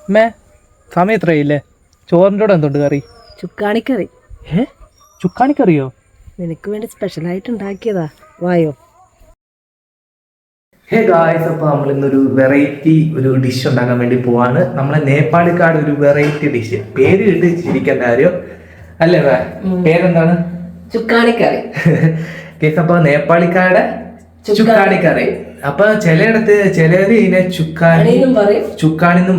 അമ്മേ സമയം എത്രയില്ലേ? ചോറിൻ്റെ കൂടെ എന്തുണ്ട് കറി? ചുക്കാണിക്കറി. ചുക്കാണിക്കറിയോ? നിനക്ക് വേണ്ടി സ്പെഷ്യലായിട്ട് ഉണ്ടാക്കിയതാ, വായോ. ഹേ ഗായ്സ്, അപ്പോൾ നമ്മൾ ഇന്നൊരു വെറൈറ്റി ഒരു ഡിഷ് ഉണ്ടാക്കാൻ വേണ്ടി പോവാണ്. നമ്മളെ നേപ്പാളിക്കാട് ഒരു വെറൈറ്റി ഡിഷ്, പേര് ഇട്ട് ചിരിക്കേണ്ട കാര്യം അല്ലേ? പേരെന്താണ്? ചുക്കാണിക്കറി. കേസ് അപ്പോൾ നേപ്പാളിക്കാട് ചുക്കാണിക്കറി. അപ്പൊ ചിലയിടത്ത് ചിലര് ഇതിനെ ചുക്കാണിന്നും പറയും, ചൗക്കിനിന്നും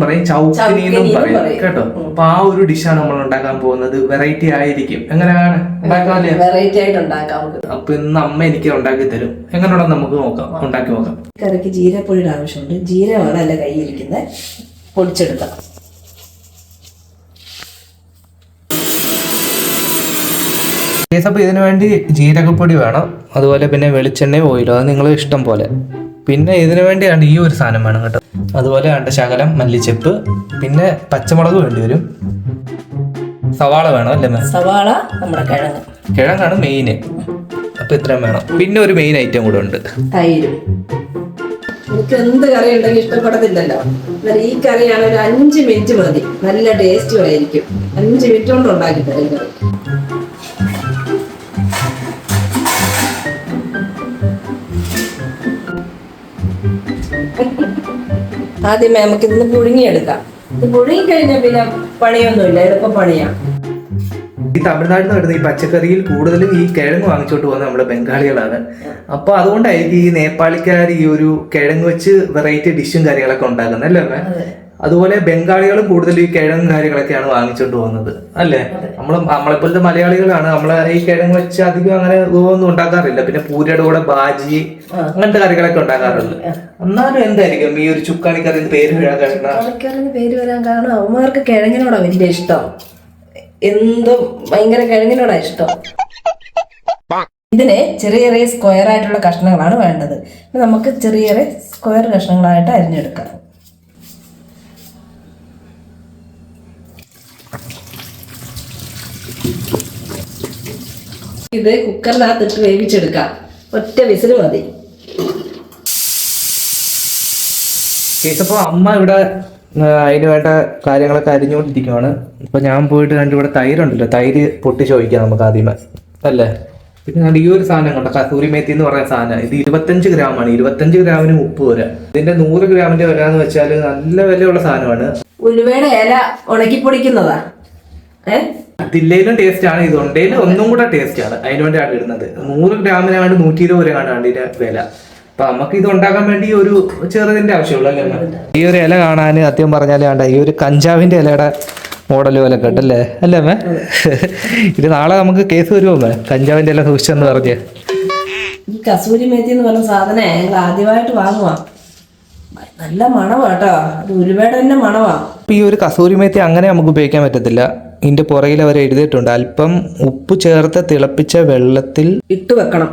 പറയും കേട്ടോ. അപ്പൊ ആ ഒരു ഡിഷാണ് നമ്മൾ ഉണ്ടാക്കാൻ പോകുന്നത്. വെറൈറ്റി ആയിരിക്കും. എങ്ങനെയാണ് വെറൈറ്റി ആയിട്ട് ഉണ്ടാക്കാം. അപ്പൊ ഇന്ന് അമ്മ എനിക്ക് ഉണ്ടാക്കി തരും. എങ്ങനെയാണെന്ന് നമുക്ക് ഉണ്ടാക്കി നോക്കാം. കറിക്ക് ജീരപ്പൊടിയുടെ ആവശ്യമുണ്ട്. ജീരകമാണ് അല്ല കയ്യിരിക്കുന്നത്, പൊടിച്ചെടുക്കാം. അപ്പോൾ ഇതിനു വേണ്ടി ജീരകപ്പൊടി വേണം, അതുപോലെ പിന്നെ വെളിച്ചെണ്ണയും ഓയിലോ, അത് നിങ്ങൾ ഇഷ്ടം പോലെ. പിന്നെ ഇതിനു വേണ്ടിയാണ് ഈ ഒരു സാധനം വേണം കേട്ടോ. അതുപോലെ വേണ്ട ശകലം മല്ലിച്ചെപ്പ്, പിന്നെ പച്ചമുളക് വേണ്ടി വരും, സവാള വേണം അല്ലേ? സവാള, നമ്മുടെ കിഴങ്ങാണ് മെയിന്. അപ്പൊ ഇത്രയും വേണം. പിന്നെ ഒരു മെയിൻ ഐറ്റം കൂടെ ഉണ്ട്, തൈര്. എനിക്ക് എന്ത് കറി ഉണ്ടെങ്കിൽ ഇഷ്ടപ്പെടത്തില്ലല്ലോ, ഈ കറിയാണ് ഒരു 5 മിനിറ്റ് മതി, നല്ല ടേസ്റ്റും ആയിരിക്കും. 5 മിനിറ്റ് കൊണ്ട് ഉണ്ടാക്കി തരും കറി. ആദ്യമേ നമുക്ക് ഇന്ന് പുഴുങ്ങിയെടുക്കാം. ഇത് പുഴുങ്ങി കഴിഞ്ഞാൽ പിന്നെ പണിയൊന്നുമില്ല, എളുപ്പം പണിയാം. ഈ തമിഴ്നാട്ടിൽ നിന്ന് വരുന്ന ഈ പച്ചക്കറിയിൽ കൂടുതലും ഈ കിഴങ്ങ് വാങ്ങിച്ചോട്ട് പോകുന്ന നമ്മുടെ ബംഗാളികളാണ്. അപ്പൊ അതുകൊണ്ടായിരിക്കും ഈ നേപ്പാളിക്കാർ ഈ ഒരു കിഴങ്ങ് വെച്ച് വെറൈറ്റി ഡിഷും കാര്യങ്ങളൊക്കെ ഉണ്ടാക്കുന്നത് അല്ലേ അമ്മ? അതുപോലെ ബംഗാളികളും കൂടുതൽ ഈ കിഴങ്ങും കാര്യങ്ങളൊക്കെയാണ് വാങ്ങിച്ചോണ്ട് പോകുന്നത് അല്ലേ? നമ്മളെപ്പോലത്തെ മലയാളികളാണ് നമ്മളെ ഈ കിഴങ്ങ് വെച്ച് അധികം അങ്ങനെ ഒന്നും ഉണ്ടാക്കാറില്ല. പിന്നെ പൂരയുടെ കൂടെ ബാജി അങ്ങനത്തെ കറികളൊക്കെ ഉണ്ടാക്കാറുണ്ട്. എന്നാലും എന്തായിരിക്കും ഈ ഒരു ചുക്കാണിക്കറി പേര് വരാൻ കാരണം അവന്മാർക്ക് കിഴങ്ങിനോടാ വലിയ ഇഷ്ടം. എന്തും ഭയങ്കര കിഴങ്ങിനോടാ ഇഷ്ടം. ഇതിന് ചെറിയ ചെറിയ സ്ക്വയർ ആയിട്ടുള്ള കഷ്ണങ്ങളാണ് വേണ്ടത്. നമുക്ക് ചെറിയ ചെറിയ സ്ക്വയർ കഷ്ണങ്ങളായിട്ട് അരിഞ്ഞെടുക്കാം. ഇത് കുക്കറിനകത്തിട്ട് വേവിച്ചെടുക്കാം. ഒറ്റ വിസിൽ മതി. കേസപ്പോ അമ്മ ഇവിടെ അതിന് വേണ്ട കാര്യങ്ങളൊക്കെ അരിഞ്ഞുകൊണ്ടിരിക്കുവാണ്. ഇപ്പൊ ഞാൻ പോയിട്ട് കണ്ട് ഇവിടെ തൈരുണ്ടല്ലോ, തൈര് പൊട്ടിച്ച് ഒഴിക്കാം നമുക്ക് ആദ്യമേ അല്ലേ? പിന്നെ കണ്ട് ഈ ഒരു സാധനം കണ്ടോ, കസൂരി മേത്തി എന്ന് പറയുന്ന സാധനം. ഇത് 25 ഗ്രാമാണ്. 25 ഗ്രാമിന് 30 വരെ. ഇതിന്റെ 100 ഗ്രാമിന്റെ വില എന്ന് വെച്ചാൽ നല്ല വിലയുള്ള സാധനമാണ്. ഉലുവയുടെ ഇല ഉണക്കി പൊടിക്കുന്നതാ. ഇതില്ലേലും ടേസ്റ്റ് ആണ്, ഇതുണ്ടേലും ഒന്നും കൂടെ ടേസ്റ്റ് ആണ്. അതിന് വേണ്ടിയാണ് ഇടുന്നത്. 100 ഗ്രാമിനാണ് 120 വരെയാണ് ഇതിന്റെ വില. അപ്പൊ നമുക്ക് ഇത് ഉണ്ടാക്കാൻ വേണ്ടി ഒരു ചെറുതിന്റെ ആവശ്യമുള്ളൂ അല്ലേ? ഈ ഒരു ഇല കാണാൻ സത്യം പറഞ്ഞാൽ വേണ്ട ഈ ഒരു കഞ്ചാവിന്റെ ഇലയുടെ മോഡൽ പോലെ കേട്ടല്ലേ അല്ലേ അമ്മേ? ഇത് നാളെ നമുക്ക് കേസ് വരുമോ അമ്മേ, കഞ്ചാവിന്റെ ഇല സൂക്ഷിച്ചെന്ന് പറഞ്ഞ്? ഈ കസൂരി മേത്തി എന്ന് പറഞ്ഞ സാധനം ഞങ്ങൾ ആദ്യമായിട്ട് വാങ്ങുവാ. നല്ല മണവാ കേട്ടോ, അത് ഉലുവയുടെ തന്നെ മണവാ. ഇപ്പൊ ഈ ഒരു കസൂരി മേത്തി അങ്ങനെ നമുക്ക് ഉപയോഗിക്കാൻ പറ്റത്തില്ല. ഇതിന്റെ പുറകിൽ അവർ എഴുതിയിട്ടുണ്ട്, അല്പം ഉപ്പ് ചേർത്ത് തിളപ്പിച്ച വെള്ളത്തിൽ ഇട്ട് വെക്കണം,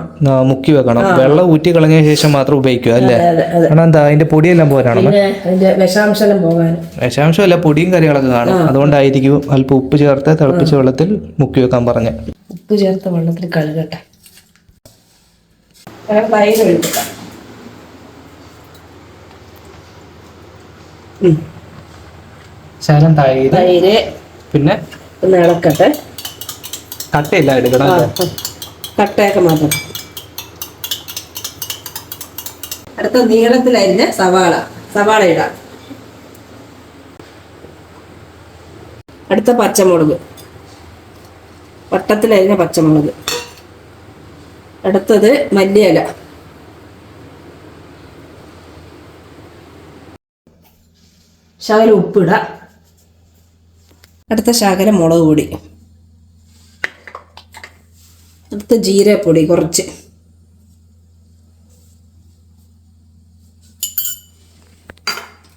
മുക്കി വെക്കണം. വെള്ളം ഊറ്റി കളഞ്ഞ ശേഷം മാത്രം ഉപയോഗിക്കുക അല്ലേ? കാരണം എന്താ അതിന്റെ പൊടിയെല്ലാം പോരാണോ? വിഷാംശം പോകാൻ. വിഷാംശമല്ല, പൊടിയും കാര്യങ്ങളൊക്കെ കാണും. അതുകൊണ്ടായിരിക്കും അല്പം ഉപ്പ് ചേർത്ത് തിളപ്പിച്ച വെള്ളത്തിൽ മുക്കി വെക്കാൻ പറഞ്ഞ. ഉപ്പ് ചേർത്ത വെള്ളത്തിൽ കഴുകട്ടെ. തൈര് ഒഴിക്കാം. ശകലം തൈര്, പിന്നെ ഇളക്കട്ടെ. കട്ടയില്ല എടുക്കണം, കട്ടയൊക്കെ മാറ്റണം. അടുത്ത നീളത്തിലരിഞ്ഞ സവാള ഇടാം. അടുത്ത പച്ചമുളക്, വട്ടത്തിലരിഞ്ഞ പച്ചമുളക്. അടുത്തത് മല്ലിയില. ശകലം ഉപ്പിടാം. അടുത്ത ശകലം മുളക് പൊടി. അടുത്ത ജീരപ്പൊടി കുറച്ച്.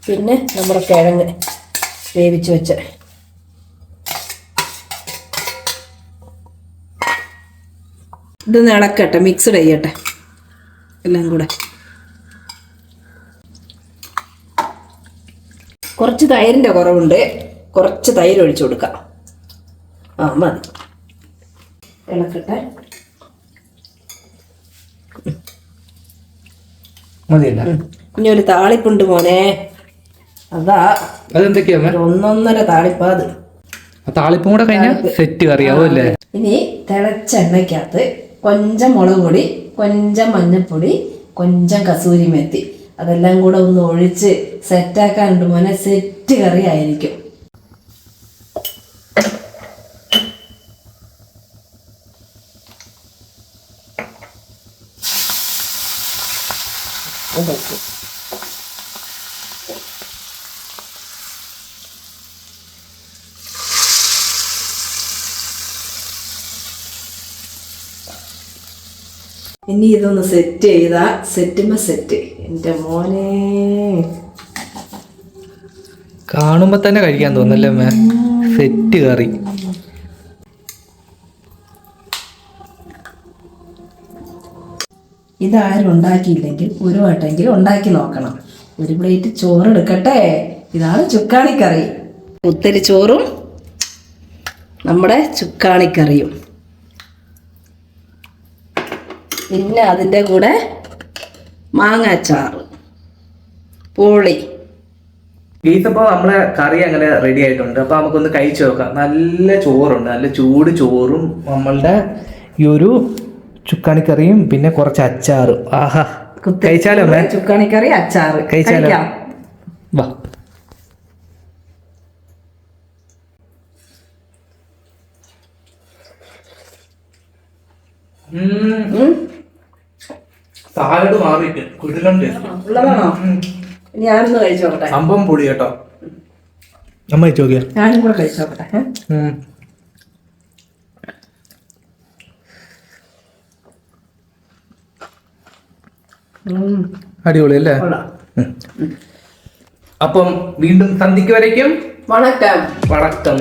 പിന്നെ നമ്മുടെ കിഴങ്ങ് വേവിച്ച് വെച്ച്. ഇതൊന്ന് ഇളക്കട്ടെ, മിക്സ്ഡ് ചെയ്യട്ടെ എല്ലാം കൂടെ. കുറച്ച് തൈരിൻ്റെ കുറവുണ്ട്, കുറച്ച് തൈര് ഒഴിച്ചു കൊടുക്കാം. മതി. ഇളക്കട്ടെ. മതിയല്ല? ഇനി ഒരു താളിപ്പുണ്ട് മോനെ. അതാ അതെന്തൊക്കെയാ അമ്മേ? ഒരു ഒന്നൊന്നര താളിപ്പാ അത്. ആ താളിപ്പും കൂടെ കഴിഞ്ഞാൽ സെറ്റ് കറിയാവും അല്ലേ? ഇനി തിളച്ച എണ്ണയ്ക്കകത്ത് കൊഞ്ചം മുളക് പൊടി, കൊഞ്ചം മഞ്ഞൾപ്പൊടി, കൊഞ്ചം കസൂരി മെത്തി അതെല്ലാം കൂടെ ഒന്ന് ഒഴിച്ച് സെറ്റാക്കാനുണ്ട് മോനെ. സെറ്റ് കറി ആയിരിക്കും. ഇനി ഇതൊന്ന് സെറ്റ് ചെയ്താ സെറ്റ് എൻ്റെ മോനെ. കാണുമ്പോ തന്നെ കഴിക്കാൻ തോന്നല്ലേ അമ്മേ? സെറ്റ് കറി. ഇതാരും ഉണ്ടാക്കിയില്ലെങ്കിൽ ഒരു വട്ടെങ്കിലും ഉണ്ടാക്കി നോക്കണം. ഒരു പ്ലേറ്റ് ചോറ് എടുക്കട്ടെ. ഇതാണ് ചുക്കാണിക്കറി. കുത്തരി ചോറും നമ്മുടെ ചുക്കാണിക്കറിയും. പിന്നെ അതിൻ്റെ കൂടെ മാങ്ങാച്ചാറ്, പോളി. ഈത്തപ്പോ നമ്മളെ കറി അങ്ങനെ റെഡി ആയിട്ടുണ്ട്. അപ്പൊ നമുക്കൊന്ന് കഴിച്ചു നോക്കാം. നല്ല ചോറുണ്ട്, നല്ല ചൂട് ചോറും നമ്മളുടെ ഈ ഒരു ചുക്കാണിക്കറിയും പിന്നെ കുറച്ച് അച്ചാറും. ആഹാ, കഴിച്ചാലോ അമ്മേ? ചുക്കാണിക്കറി, അച്ചാറ് കഴിച്ചാലോ? കഴിക്കാം. വാ. സാലഡ് മാറിയിട്ട് കുടിലുണ്ട്. ഉള്ളതാണോ? ഞാനൊന്ന് കഴിച്ചു നോക്കട്ടെ. സംഭവം പൊടി കേട്ടോ. അമ്മ കഴിച്ചു നോക്കിയാ? ഞാനും കൂടെ കഴിച്ചു നോക്കട്ടെ. അടിപൊളി അല്ലേ? അപ്പം വീണ്ടും സന്ധിക്ക് വരയ്ക്കും വണക്കം. വണക്കം.